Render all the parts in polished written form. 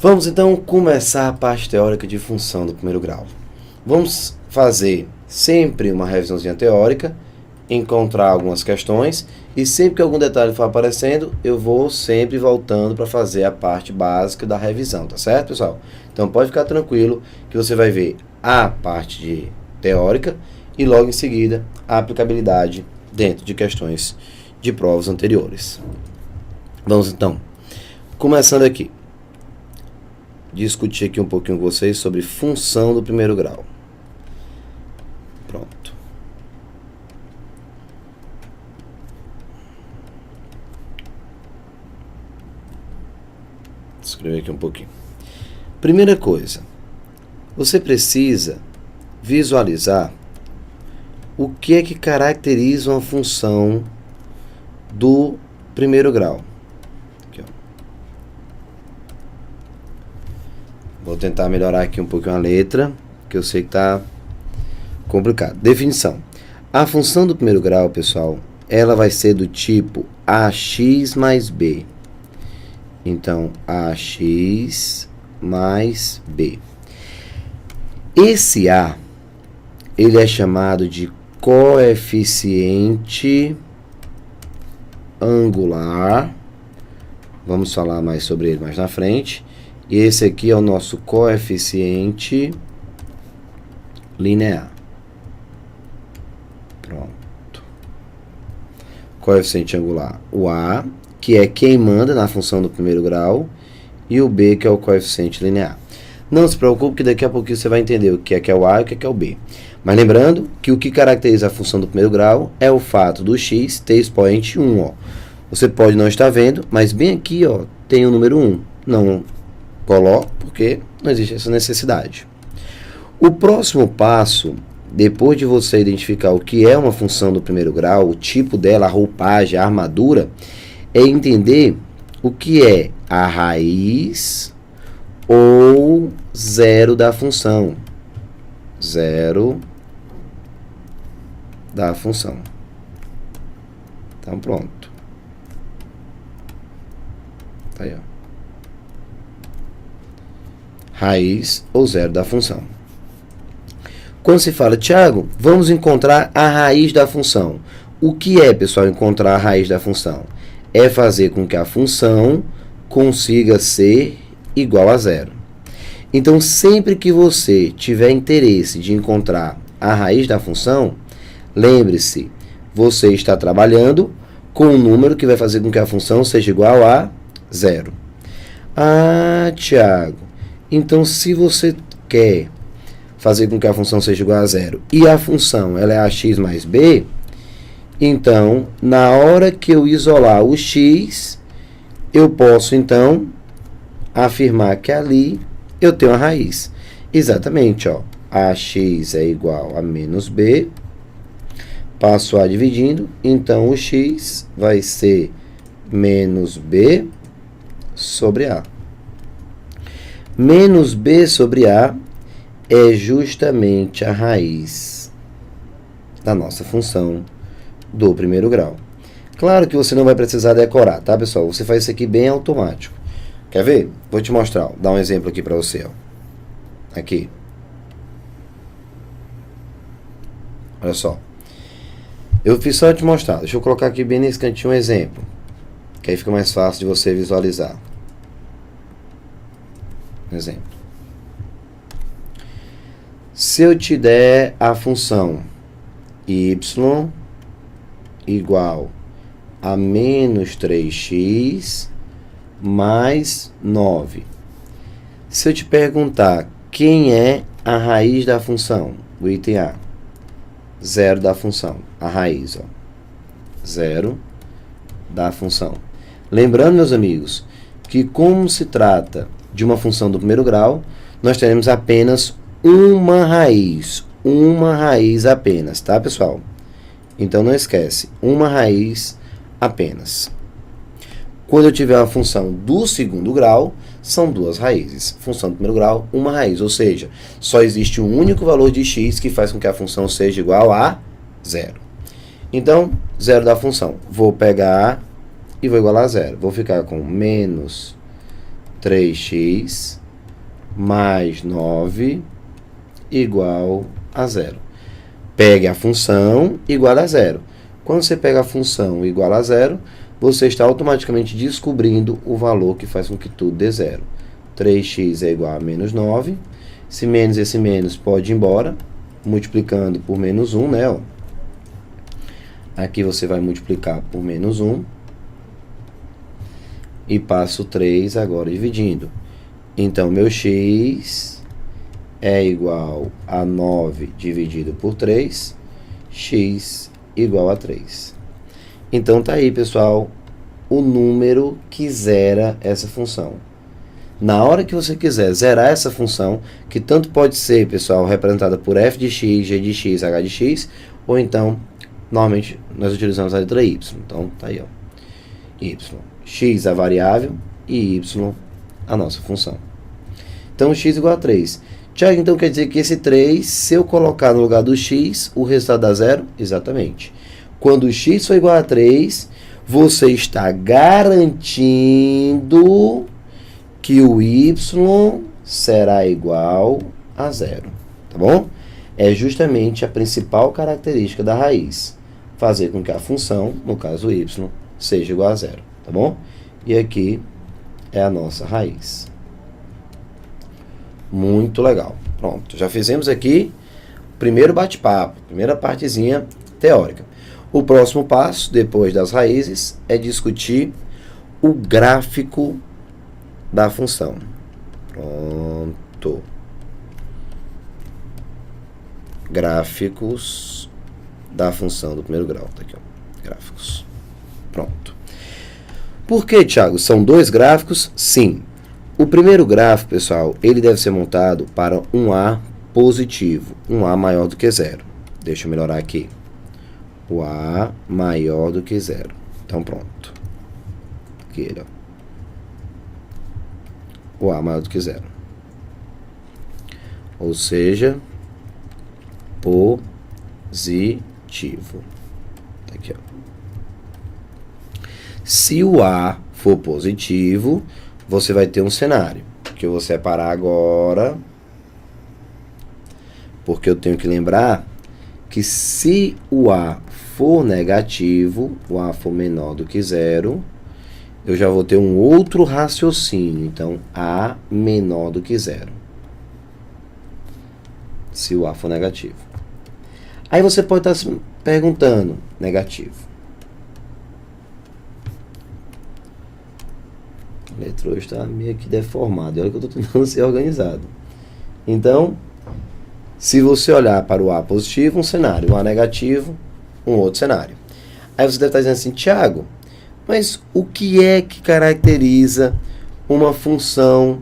Vamos então começar a parte teórica de função do primeiro grau. Vamos fazer sempre uma revisãozinha teórica, encontrar algumas questões e sempre que algum detalhe for aparecendo, eu vou sempre voltando para fazer a parte básica da revisão, tá certo, pessoal? Então pode ficar tranquilo que você vai ver a parte de teórica e logo em seguida a aplicabilidade dentro de questões de provas anteriores. Vamos então, começando aqui, discutir aqui um pouquinho com vocês sobre função do primeiro grau. Pronto. Vou escrever aqui um pouquinho. Primeira coisa, você precisa visualizar o que é que caracteriza uma função do primeiro grau. Aqui, ó. Vou tentar melhorar aqui um pouquinho a letra, que eu sei que está complicado. Definição. A função do primeiro grau, pessoal, ela vai ser do tipo ax mais b. Então, ax mais b. Esse a, ele é chamado de coeficiente angular. Vamos falar mais sobre ele mais na frente. E esse aqui é o nosso coeficiente linear. Pronto. Coeficiente angular, o a, que é quem manda na função do primeiro grau, e o b, que é o coeficiente linear. Não se preocupe que daqui a pouquinho você vai entender o que é o a e o que é o b. Mas lembrando que o que caracteriza a função do primeiro grau é o fato do x ter expoente 1. Ó. Você pode não estar vendo, mas bem aqui ó, tem o número 1. Não coloco porque não existe essa necessidade. O próximo passo, depois de você identificar o que é uma função do primeiro grau, o tipo dela, a roupagem, a armadura, é entender o que é a raiz ou zero da função. Zero da função. Então, pronto. Tá aí, ó. Raiz ou zero da função. Quando se fala, Thiago, vamos encontrar a raiz da função. O que é, pessoal, encontrar a raiz da função? É fazer com que a função consiga ser igual a zero. Então, sempre que você tiver interesse de encontrar a raiz da função, lembre-se, você está trabalhando com um número que vai fazer com que a função seja igual a zero. Ah, Thiago, então se você quer fazer com que a função seja igual a zero e a função ela é ax mais b, então, na hora que eu isolar o x, eu posso, então, afirmar que ali eu tenho a raiz. Exatamente, ó. Ax é igual a menos b. Passo a dividindo, então o x vai ser menos b sobre a. Menos b sobre a é justamente a raiz da nossa função do primeiro grau. Claro que você não vai precisar decorar, tá, pessoal? Você faz isso aqui bem automático. Quer ver? Vou te mostrar, ó. Dar um exemplo aqui para você, ó. Aqui. Olha só. Eu fiz só te mostrar. Deixa eu colocar aqui bem nesse cantinho um exemplo, que aí fica mais fácil de você visualizar. Um exemplo. Se eu te der a função y igual a menos 3x mais 9. Se eu te perguntar quem é a raiz da função, o item A, zero da função, a raiz, ó, zero da função. Lembrando, meus amigos, que como se trata de uma função do primeiro grau, nós teremos apenas uma raiz apenas, tá, pessoal? Então, não esquece, uma raiz apenas. Quando eu tiver uma função do segundo grau, são duas raízes. Função do primeiro grau, uma raiz. Ou seja, só existe um único valor de x que faz com que a função seja igual a zero. Então, zero da função. Vou pegar e vou igualar a zero. Vou ficar com menos 3x mais 9 igual a 0. Pegue a função igual a 0. Quando você pega a função igual a 0, você está automaticamente descobrindo o valor que faz com que tudo dê 0. 3x é igual a menos 9. Esse menos pode ir embora, multiplicando por menos 1, né? Ó. Aqui você vai multiplicar por menos 1. E passo 3 agora dividindo. Então, meu x é igual a 9 dividido por 3. X igual a 3. Então, tá aí, pessoal, o número que zera essa função. Na hora que você quiser zerar essa função, que tanto pode ser, pessoal, representada por f de x, g de x, h de x, ou então, normalmente, nós utilizamos a letra y. Então, tá aí, ó. Y. X a variável e y a nossa função. Então, x igual a 3. Tiago, então quer dizer que esse 3, se eu colocar no lugar do x, o resultado dá 0? Exatamente. Quando o x for igual a 3, você está garantindo que o y será igual a 0. Tá bom? É justamente a principal característica da raiz. Fazer com que a função, no caso y, seja igual a 0. Tá bom? E aqui é a nossa raiz. Muito legal. Pronto, já fizemos aqui o primeiro bate-papo, primeira partezinha teórica. O próximo passo, depois das raízes, é discutir o gráfico da função. Pronto. Gráficos da função do primeiro grau. Tá aqui, ó. Gráficos. Pronto. Por que, Thiago? São dois gráficos? Sim. O primeiro gráfico, pessoal, ele deve ser montado para um A positivo, um A maior do que 0. Deixa eu melhorar aqui. O A maior do que 0. Então, pronto. Aqui ele, ó. O A maior do que 0. Ou seja, positivo. Aqui, ó. Se o A for positivo, você vai ter um cenário, que eu vou separar agora, porque eu tenho que lembrar que se o A for negativo, o A for menor do que 0, eu já vou ter um outro raciocínio. Então, A menor do que 0. Se o A for negativo. Aí você pode estar se perguntando, negativo. A letra hoje está meio que deformada. Olha que eu estou tentando ser organizado. Então, se você olhar para o A positivo, um cenário. O A negativo, um outro cenário. Aí você deve estar dizendo assim, Thiago, mas o que é que caracteriza uma função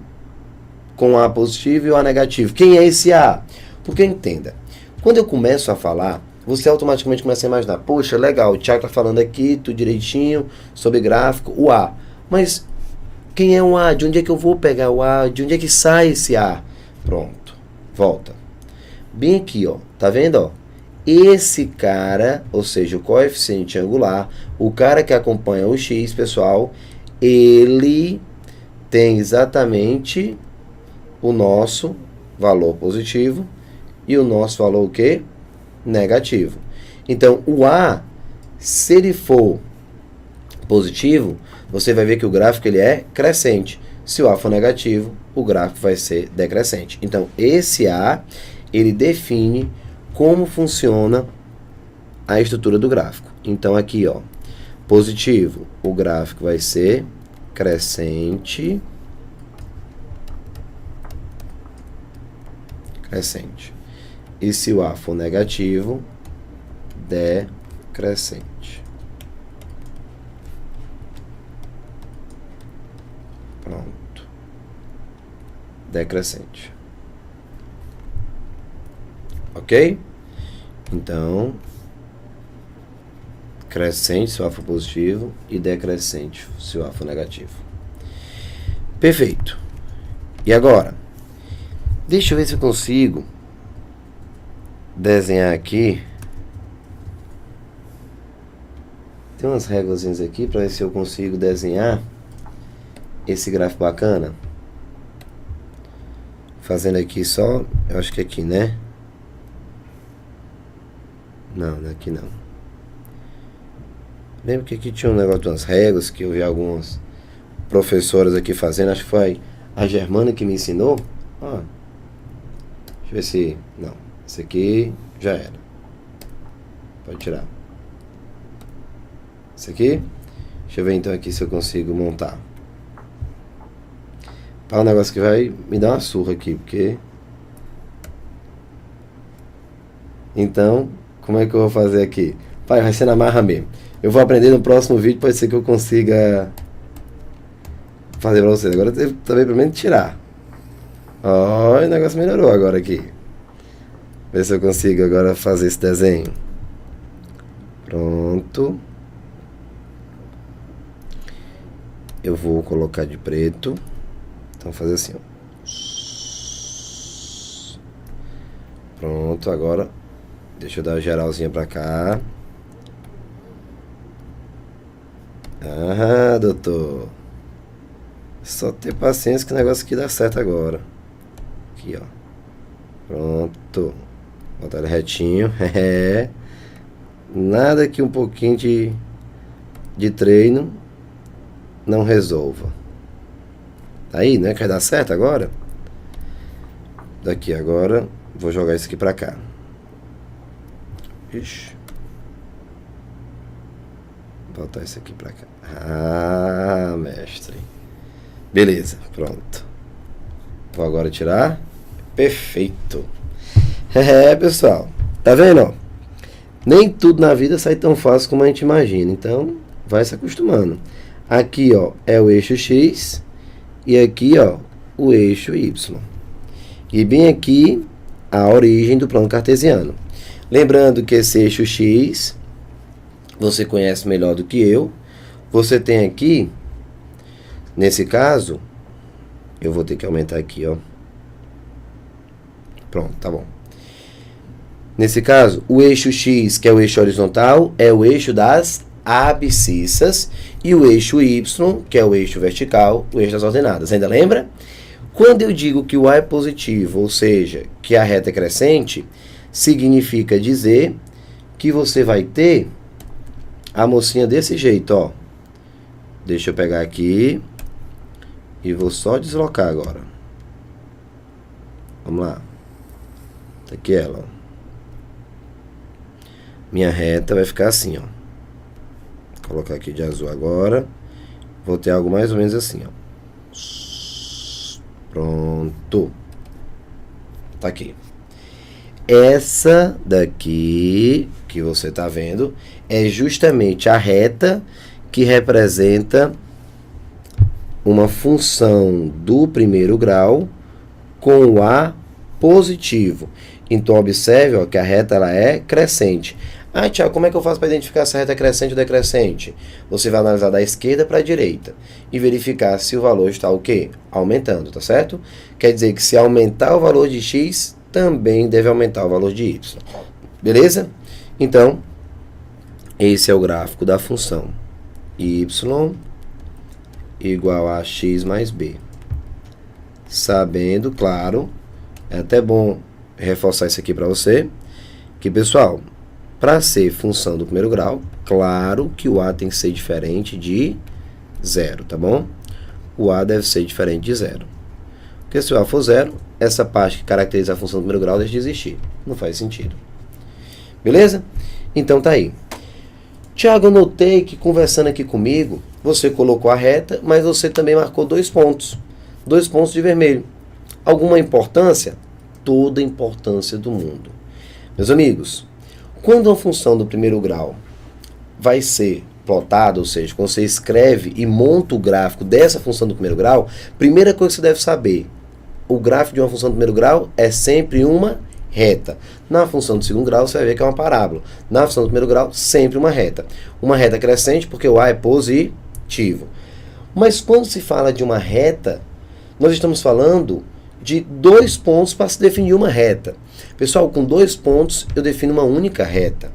com A positivo e o A negativo? Quem é esse A? Porque entenda, quando eu começo a falar, você automaticamente começa a imaginar, poxa, legal, o Thiago está falando aqui, tudo direitinho, sobre gráfico, o A. Mas quem é o A? De onde é que eu vou pegar o A? De onde é que sai esse A? Pronto, volta. Bem aqui, ó, tá vendo, ó? Esse cara, ou seja, o coeficiente angular, o cara que acompanha o x, pessoal, ele tem exatamente o nosso valor positivo e o nosso valor o quê? Negativo. Então, o A, se ele for positivo, você vai ver que o gráfico ele é crescente. Se o A for negativo, o gráfico vai ser decrescente. Então, esse A, ele define como funciona a estrutura do gráfico. Então, aqui, ó, positivo, o gráfico vai ser crescente, crescente. E se o A for negativo, decrescente. Pronto. Decrescente. Ok? Então, crescente se o A for positivo e decrescente se o A for negativo. Perfeito. E agora? Deixa eu ver se eu consigo desenhar aqui. Tem umas réguazinhas aqui para ver se eu consigo desenhar esse gráfico bacana. Fazendo aqui só, eu acho que aqui, né? Não, aqui não. Lembro que aqui tinha um negócio de umas réguas que eu vi algumas professoras aqui fazendo. Acho que foi a Germana que me ensinou. Deixa eu ver se... Não, esse aqui já era. Pode tirar. Esse aqui. Deixa eu ver então aqui se eu consigo montar. Tá um negócio que vai me dar uma surra aqui, porque... Então, como é que eu vou fazer aqui? Pai, vai ser na marra mesmo. Eu vou aprender no próximo vídeo, pode ser que eu consiga fazer pra vocês. Agora eu tenho também pelo menos tirar. Ó, o negócio melhorou agora aqui. Ver se eu consigo agora fazer esse desenho. Pronto. Eu vou colocar de preto. Então vou fazer assim, ó. Pronto, agora deixa eu dar uma geralzinha pra cá. Ah, doutor. Só ter paciência que o negócio aqui dá certo agora. Aqui, ó. Pronto. Botar ele retinho. Nada que um pouquinho de treino não resolva. Tá aí, né? Quer dar certo agora? Daqui agora, vou jogar isso aqui pra cá. Ixi. Botar isso aqui pra cá. Ah, mestre. Beleza, pronto. Vou agora tirar. Perfeito. Pessoal. Tá vendo, ó? Nem tudo na vida sai tão fácil como a gente imagina. Então, vai se acostumando. Aqui, ó, é o eixo X. E aqui, ó, o eixo Y. E bem aqui, a origem do plano cartesiano. Lembrando que esse eixo X, você conhece melhor do que eu. Você tem aqui, nesse caso, eu vou ter que aumentar aqui, ó. Pronto, tá bom. Nesse caso, o eixo X, que é o eixo horizontal, é o eixo das abscissas, e o eixo Y, que é o eixo vertical, o eixo das ordenadas. Ainda lembra? Quando eu digo que o A é positivo, ou seja, que a reta é crescente, significa dizer que você vai ter a mocinha desse jeito, ó. Deixa eu pegar aqui e vou só deslocar agora. Vamos lá. Tá aqui ela, ó. Minha reta vai ficar assim, ó. Vou colocar aqui de azul agora. Vou ter algo mais ou menos assim, ó. Pronto. Tá aqui. Essa daqui que você tá vendo é justamente a reta que representa uma função do primeiro grau com o A positivo. Então, observe, ó, que a reta ela é crescente. Ah, Thiago, como é que eu faço para identificar se a reta é crescente ou decrescente? Você vai analisar da esquerda para a direita e verificar se o valor está o quê? Aumentando, tá certo? Quer dizer que se aumentar o valor de x, também deve aumentar o valor de y. Beleza? Então, esse é o gráfico da função y igual a x mais b. Sabendo, claro, é até bom reforçar isso aqui para você, que, pessoal, para ser função do primeiro grau, claro que o A tem que ser diferente de zero, tá bom? O A deve ser diferente de zero. Porque se o A for zero, essa parte que caracteriza a função do primeiro grau deixa de existir. Não faz sentido. Beleza? Então tá aí. Tiago, eu notei que conversando aqui comigo, você colocou a reta, mas você também marcou 2 pontos. 2 pontos de vermelho. Alguma importância? Toda a importância do mundo. Meus amigos, quando uma função do primeiro grau vai ser plotada, ou seja, quando você escreve e monta o gráfico dessa função do primeiro grau, primeira coisa que você deve saber, o gráfico de uma função do primeiro grau é sempre uma reta. Na função do segundo grau, você vai ver que é uma parábola. Na função do primeiro grau, sempre uma reta. Uma reta crescente porque o A é positivo. Mas quando se fala de uma reta, nós estamos falando de 2 pontos para se definir uma reta. Pessoal, com 2 pontos eu defino uma única reta.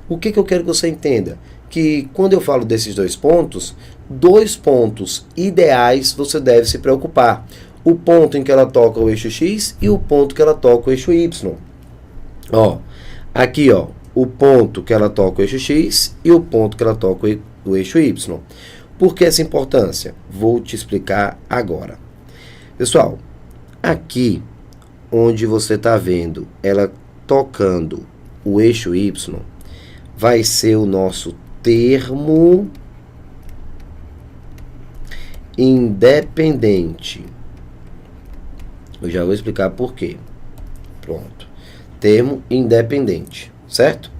O que eu quero que você entenda? Que quando eu falo desses 2 pontos, 2 pontos ideais você deve se preocupar. o ponto em que ela toca o eixo X e o ponto que ela toca o eixo Y. Ó, aqui, ó, o ponto que ela toca o eixo X e o ponto que ela toca o eixo Y. Por que essa importância? Vou te explicar agora. Pessoal, aqui onde você está vendo ela tocando o eixo Y, vai ser o nosso termo independente. Eu já vou explicar por quê. Pronto. Termo independente, certo?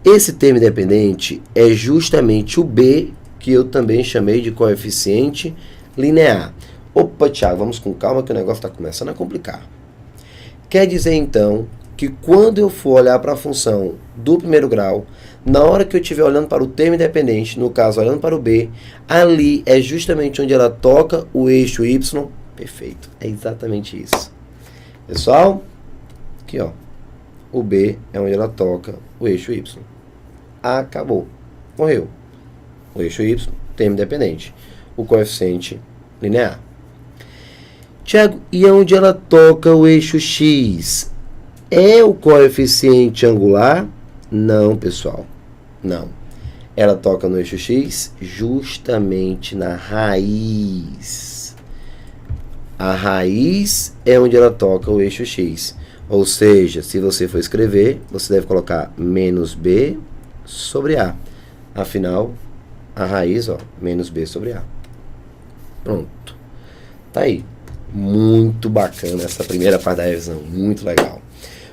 Esse termo independente é justamente o B, que eu também chamei de coeficiente linear. Opa, Thiago, vamos com calma que o negócio está começando a complicar. Quer dizer, então, que quando eu for olhar para a função do primeiro grau, na hora que eu estiver olhando para o termo independente, no caso, olhando para o B, ali é justamente onde ela toca o eixo Y. Perfeito, é exatamente isso. Pessoal, aqui, ó, o B é onde ela toca o eixo Y. Acabou, morreu. O eixo Y, termo independente. O coeficiente linear. Tiago, e onde ela toca o eixo X? É o coeficiente angular? Não, pessoal. Não. Ela toca no eixo X justamente na raiz. A raiz é onde ela toca o eixo X. Ou seja, se você for escrever, você deve colocar menos B sobre A. Afinal, a raiz, ó, menos B sobre A. Pronto. Tá aí. Muito bacana essa primeira parte da revisão. Muito legal.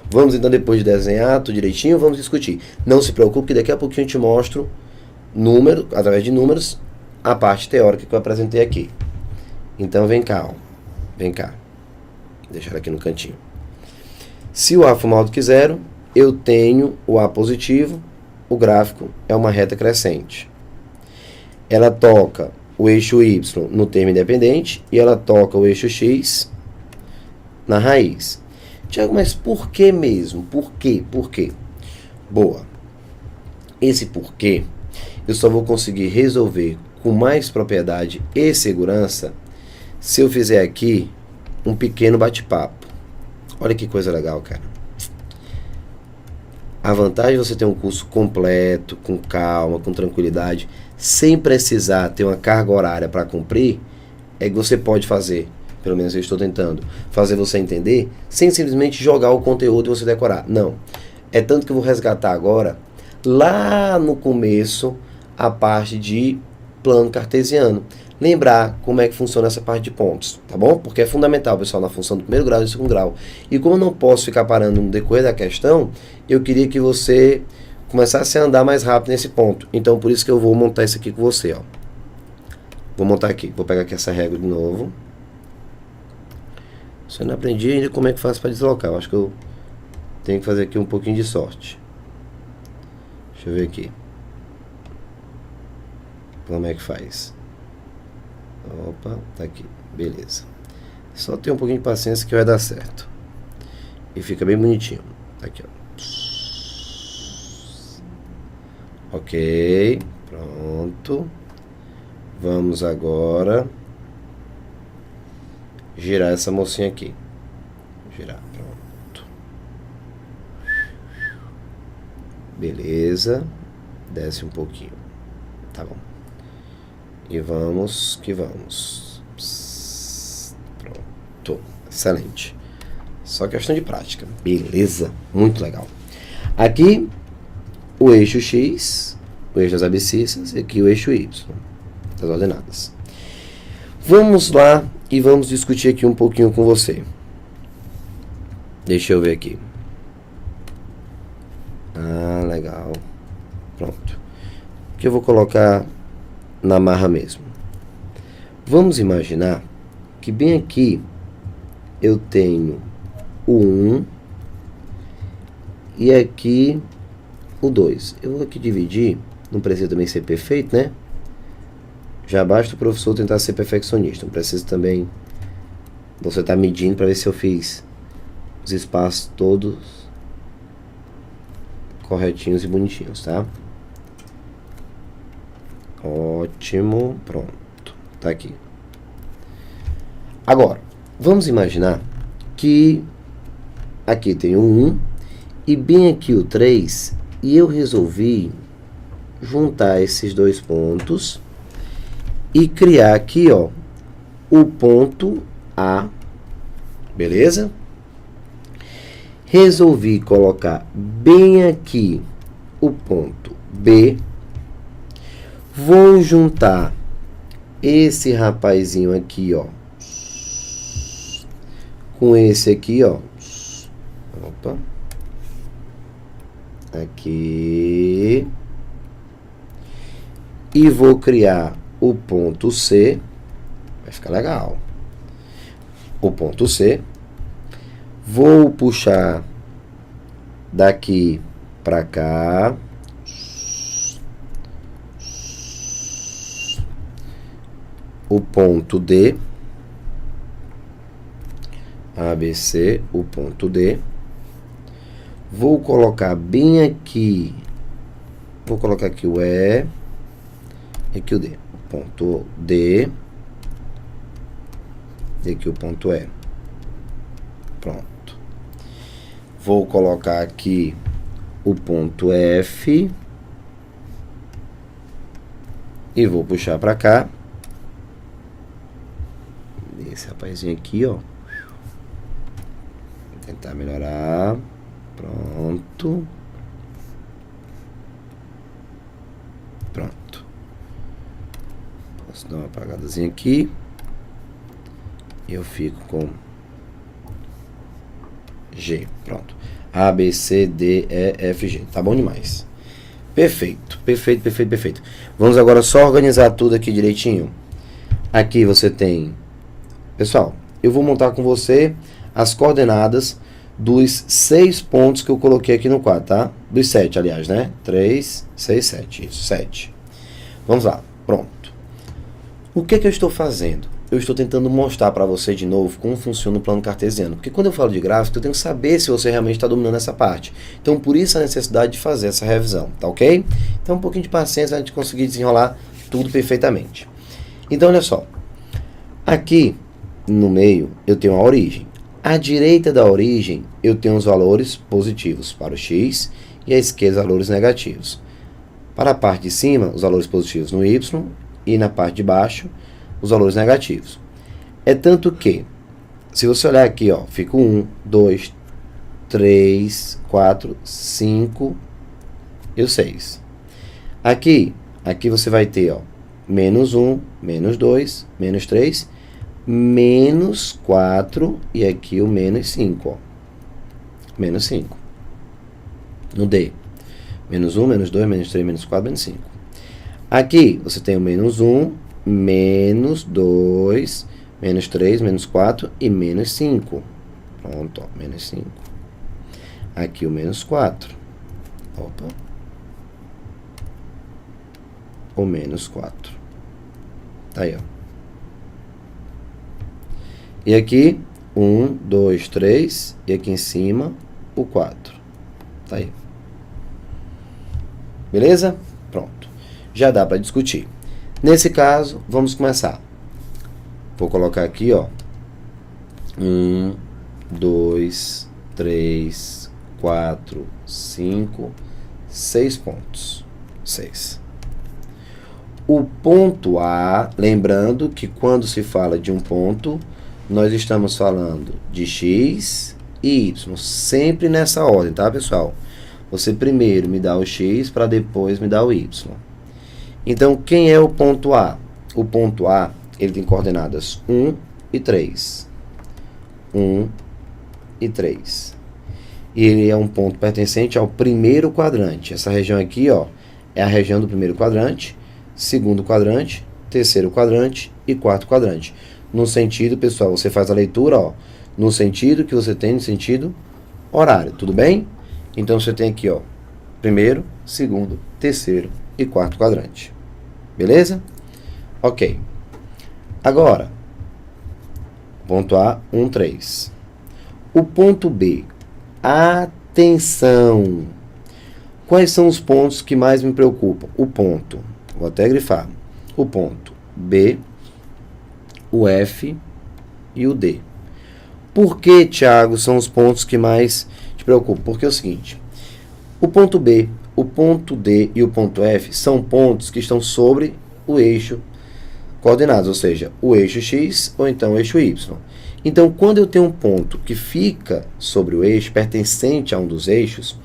Vamos então, depois de desenhar tudo direitinho, vamos discutir. Não se preocupe que daqui a pouquinho eu te mostro número, através de números, a parte teórica que eu apresentei aqui. Então vem cá, ó. Vem cá. Vou deixar aqui no cantinho. Se o A for maior do que zero, eu tenho o A positivo, o gráfico é uma reta crescente. Ela toca o eixo Y no termo independente e ela toca o eixo X na raiz. Tiago, mas por que mesmo? Por quê? Por quê? Boa. Esse porquê eu só vou conseguir resolver com mais propriedade e segurança se eu fizer aqui um pequeno bate-papo. Olha que coisa legal, cara. A vantagem de você ter um curso completo, com calma, com tranquilidade, sem precisar ter uma carga horária para cumprir, é que você pode fazer, pelo menos eu estou tentando, fazer você entender, sem simplesmente jogar o conteúdo e você decorar. Não. É tanto que eu vou resgatar agora, lá no começo, a parte de plano cartesiano. Lembrar como é que funciona essa parte de pontos, tá bom? Porque é fundamental, pessoal, na função do primeiro grau e do segundo grau. E como eu não posso ficar parando no decorrer da questão, eu queria que você começasse a andar mais rápido nesse ponto. Então, por isso que eu vou montar isso aqui com você, ó. Vou montar aqui. Vou pegar aqui essa régua de novo. Eu não aprendi ainda como é que faz para deslocar. Eu acho que eu tenho que fazer aqui um pouquinho de sorte. Deixa eu ver aqui. Como é que faz? Opa, tá aqui. Beleza. Só ter um pouquinho de paciência que vai dar certo. E fica bem bonitinho. Tá aqui, ó. Ok. Pronto. Vamos agora girar essa mocinha aqui. Girar. Pronto. Beleza. Desce um pouquinho. Tá bom. E vamos que vamos. Pronto. Excelente. Só questão de prática. Beleza. Muito legal. Aqui, o eixo X, o eixo das abscissas, e aqui o eixo Y, das ordenadas. Vamos lá e vamos discutir aqui um pouquinho com você. Deixa eu ver aqui. Ah, legal. Pronto. Que eu vou colocar na marra mesmo. Vamos imaginar que bem aqui eu tenho o 1 e aqui o 2. Eu vou aqui dividir, não precisa também ser perfeito, né? Já basta o professor tentar ser perfeccionista, não precisa também você estar medindo para ver se eu fiz os espaços todos corretinhos e bonitinhos, tá? Ótimo, pronto, tá aqui. Agora, Vamos imaginar que aqui tem o 1 e bem aqui o 3, e eu resolvi juntar esses dois pontos e criar aqui, ó, o ponto A, beleza? Resolvi colocar bem aqui o ponto B. Vou juntar esse rapazinho aqui, ó, com esse aqui, ó. Opa. Aqui. E vou criar o ponto C. Vai ficar legal. O ponto C. Vou puxar daqui para cá. O ponto D. ABC, o ponto D. Vou colocar bem aqui. Vou colocar aqui o E. E aqui o D. O ponto D. E aqui o ponto E. Pronto. Vou colocar aqui o ponto F. E vou puxar para cá. Esse rapazinho aqui, ó. Vou tentar melhorar. Pronto. Pronto. Posso dar uma apagadazinha aqui. E eu fico com G. Pronto. A, B, C, D, E, F, G. Tá bom demais. Perfeito. Perfeito, perfeito, perfeito. Vamos agora só organizar tudo aqui direitinho. Aqui você tem... Pessoal, eu vou montar com você as coordenadas dos 6 pontos que eu coloquei aqui no quadro, tá? Dos 7, aliás, né? 3, 6, 7. Isso, 7. Vamos lá. Pronto. O que eu estou fazendo? Eu estou tentando mostrar para você de novo como funciona o plano cartesiano. Porque quando eu falo de gráfico, eu tenho que saber se você realmente está dominando essa parte. Então, por isso a necessidade de fazer essa revisão, tá ok? Então, um pouquinho de paciência, a gente conseguir desenrolar tudo perfeitamente. Então, olha só. Aqui, no meio, eu tenho a origem. À direita da origem, eu tenho os valores positivos para o x e à esquerda os valores negativos. Para a parte de cima, os valores positivos no y e na parte de baixo, os valores negativos. É tanto que, se você olhar aqui, ó, fica 1, 2, 3, 4, 5 e o 6. Aqui você vai ter, ó, menos 1, menos 2, menos 3, menos 4 e aqui o menos 5, ó. Menos 5. No D. Menos 1, menos 2, menos 3, menos 4, menos 5. Aqui você tem o menos 1, menos 2, menos 3, menos 4 e menos 5. Pronto, ó, menos 5. Aqui o menos 4. Opa. O menos 4. Tá aí, ó. E aqui, 1, 2, 3, e aqui em cima, o 4. Tá aí. Beleza? Pronto. Já dá para discutir. Nesse caso, vamos começar. Vou colocar aqui, ó. 1, 2, 3, 4, 5, 6 pontos. 6. O ponto A, lembrando que quando se fala de um ponto, nós estamos falando de x e y, sempre nessa ordem, tá, pessoal? Você primeiro me dá o x para depois me dar o y. Então, quem é o ponto A? O ponto A, ele tem coordenadas 1 e 3. 1 e 3. E ele é um ponto pertencente ao primeiro quadrante. Essa região aqui, ó, é a região do primeiro quadrante, segundo quadrante, terceiro quadrante e quarto quadrante. No sentido, pessoal, você faz a leitura, ó, no sentido que você tem, no sentido horário, tudo bem? Então, você tem aqui, ó, primeiro, segundo, terceiro e quarto quadrante. Beleza? Ok. Agora, ponto A, 1, 3. O ponto B, atenção! Quais são os pontos que mais me preocupam? O ponto, vou até grifar, o ponto B, o F e o D. Por que, Thiago, são os pontos que mais te preocupam? Porque é o seguinte, o ponto B, o ponto D e o ponto F são pontos que estão sobre o eixo coordenadas, ou seja, o eixo X ou então o eixo Y. Então, quando eu tenho um ponto que fica sobre o eixo, pertencente a um dos eixos,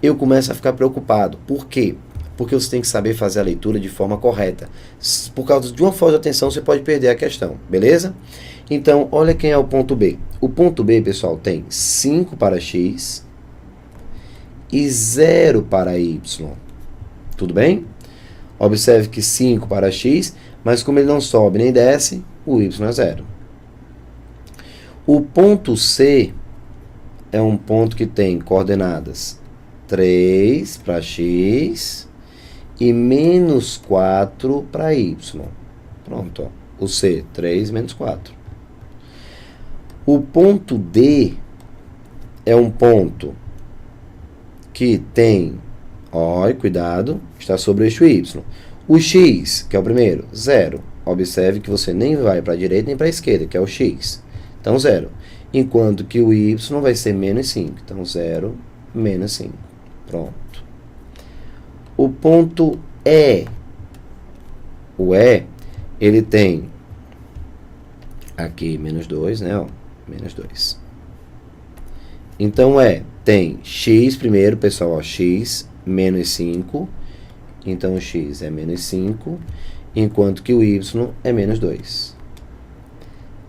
eu começo a ficar preocupado. Por quê? Porque você tem que saber fazer a leitura de forma correta. Por causa de uma falta de atenção, você pode perder a questão, beleza? Então, olha quem é o ponto B. O ponto B, pessoal, tem 5 para X e 0 para Y. Tudo bem? Observe que 5 para X, mas como ele não sobe nem desce, o Y é 0. O ponto C é um ponto que tem coordenadas 3 para X e menos 4 para Y. Pronto, ó. O C, 3 menos 4. O ponto D é um ponto que tem, ó, cuidado, está sobre o eixo Y. O X, que é o primeiro, 0. Observe que você nem vai para a direita nem para a esquerda, que é o X. Então, 0. Enquanto que o Y vai ser menos 5. Então, 0, menos 5. Pronto. O ponto E. O E, ele tem aqui menos 2, né? Ó, menos 2. Então, tem X primeiro, pessoal, ó, X menos 5. Então, o X é menos 5, enquanto que o Y é menos 2.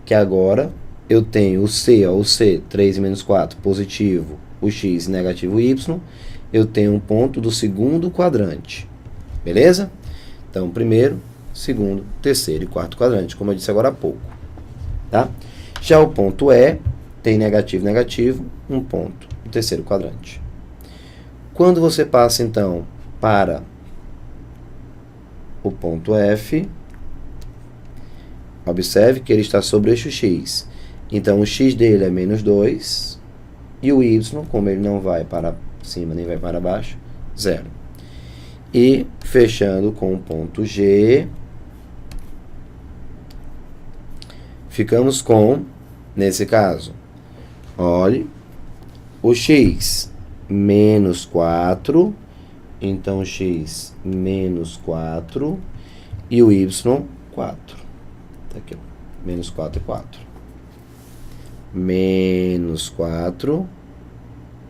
Que agora eu tenho o C, ó, o C, 3 menos 4, positivo, o X negativo, o Y. Eu tenho um ponto do segundo quadrante. Beleza? Então, primeiro, segundo, terceiro e quarto quadrante, como eu disse agora há pouco. Tá? Já o ponto E tem negativo, negativo, um ponto no terceiro quadrante. Quando você passa, então, para o ponto F, observe que ele está sobre o eixo X. Então, o X dele é menos 2 e o Y, como ele não vai para cima nem vai para baixo, 0. E, fechando com o ponto G, ficamos com, nesse caso, olhe, o X menos 4, então X menos 4 e o Y 4. Tá aqui, ó, menos 4 e 4. Menos 4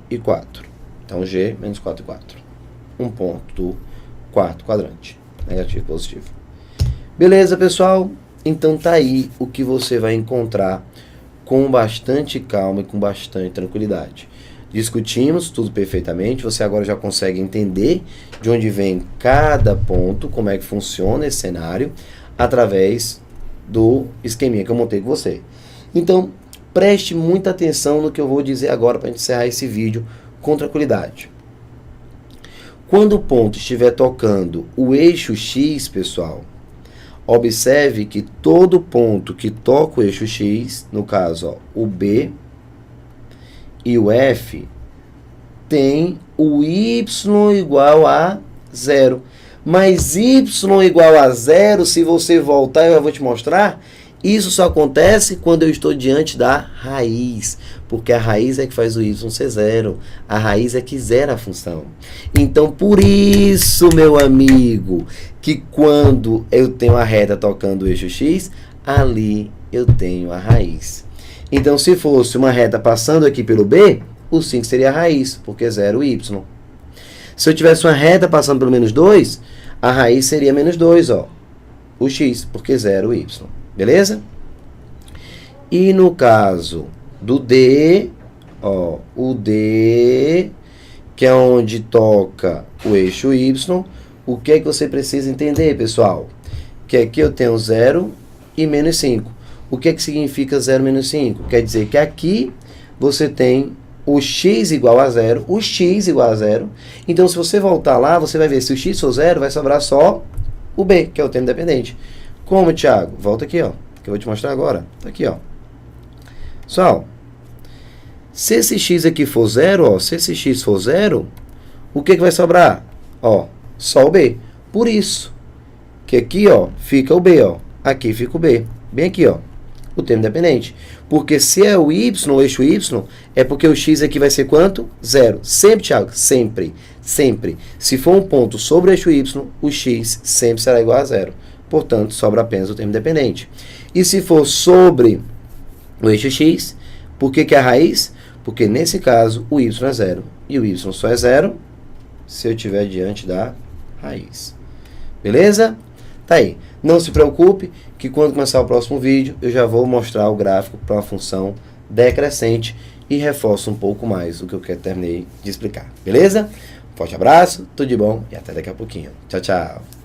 e 4. Então, G menos 4 e 4. Um ponto do quarto quadrante. Negativo e positivo. Beleza, pessoal? Então, tá aí o que você vai encontrar com bastante calma e com bastante tranquilidade. Discutimos tudo perfeitamente. Você agora já consegue entender de onde vem cada ponto, como é que funciona esse cenário, através do esqueminha que eu montei com você. Então, preste muita atenção no que eu vou dizer agora para encerrar esse vídeo com tranquilidade. Quando o ponto estiver tocando o eixo X, pessoal, observe que todo ponto que toca o eixo X, no caso, ó, o B e o F, tem o Y igual a 0. Mas Y igual a 0, se você voltar, eu vou te mostrar, isso só acontece quando eu estou diante da raiz, porque a raiz é que faz o y ser 0, a raiz é que zera a função. Então, por isso, meu amigo, que quando eu tenho a reta tocando o eixo x, ali eu tenho a raiz. Então, se fosse uma reta passando aqui pelo b, o 5 seria a raiz, porque 0 y. Se eu tivesse uma reta passando pelo menos 2, a raiz seria menos 2, ó, o x, porque 0 y. Beleza? E no caso do D, ó, o D, que é onde toca o eixo Y, o que é que você precisa entender, pessoal? Que aqui eu tenho 0 e menos 5. O que é que significa 0 menos 5? Quer dizer que aqui você tem o x igual a 0, o x igual a 0. Então, se você voltar lá, você vai ver, se o x for 0, vai sobrar só o B, que é o termo dependente. Como, Thiago? Volta aqui, ó, que eu vou te mostrar agora. Tá aqui, ó. Pessoal, se esse x aqui for 0, ó, se esse x for 0, o que vai sobrar? Ó, só o B. Por isso que aqui, ó, fica o B, ó. Aqui fica o B. Bem aqui, ó. o termo dependente. Porque se é o y, o eixo y, é porque o x aqui vai ser quanto? 0. Sempre, Thiago, sempre, sempre. Se for um ponto sobre o eixo y, o x sempre será igual a 0. Portanto, sobra apenas o termo dependente. E se for sobre o eixo x, por que é a raiz? Porque nesse caso o y é 0. E o y só é 0 se eu estiver diante da raiz. Beleza? Tá aí. Não se preocupe que quando começar o próximo vídeo eu já vou mostrar o gráfico para uma função decrescente e reforço um pouco mais o que eu terminei de explicar. Beleza? Forte abraço, tudo de bom e até daqui a pouquinho. Tchau, tchau.